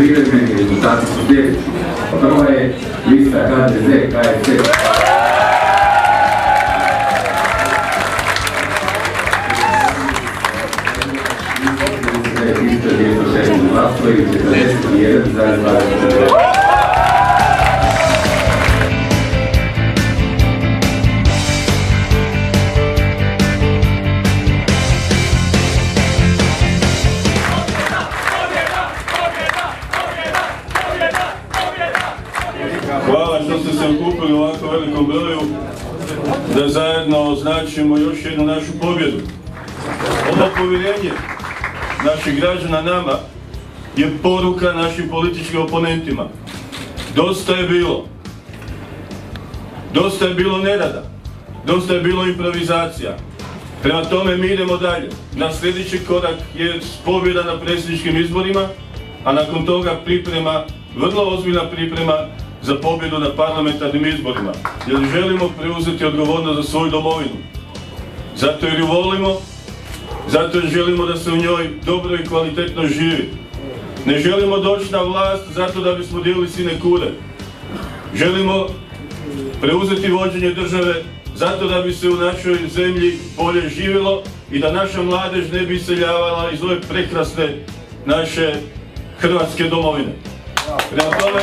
Privremeni rezultati su sljedeći. Prva je lista HDZ, KSS. Lista 206 glasova ili 41,29%. Hvala što ste se okupili u ovako velikom broju da zajedno označimo još jednu našu pobjedu. Ovo povjerenje naših građana nama je poruka našim političkim oponentima. Dosta je bilo. Dosta je bilo nerada. Dosta je bilo improvizacija. Prema tome mi idemo dalje. Naš sljedeći korak je pobjeda na predsjedničkim izborima, a nakon toga priprema, vrlo ozbiljna priprema za pobjedu na parlamentarnim izborima. Jer želimo preuzeti odgovornost za svoju domovinu. Zato jer ju volimo, zato jer želimo da se u njoj dobro i kvalitetno živi. Ne želimo doći na vlast zato da bismo dijelili sinekure. Želimo preuzeti vođenje države zato da bi se u našoj zemlji bolje živjelo i da naša mladež ne bi iseljavala iz ove prekrasne naše Hrvatske domovine. Prema tome,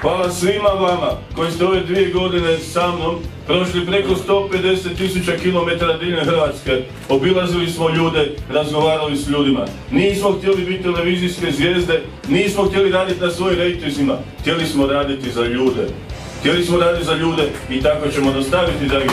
hvala svima vama koji ste ove 2 godine sa mnom prošli preko 150.000 km diljem Hrvatske. Obilazili smo ljude, razgovarali s ljudima. Nismo htjeli biti televizijske zvijezde, nismo htjeli raditi na svojim rejtinzima. Htjeli smo raditi za ljude. Htjeli smo raditi za ljude i tako ćemo nastaviti da ih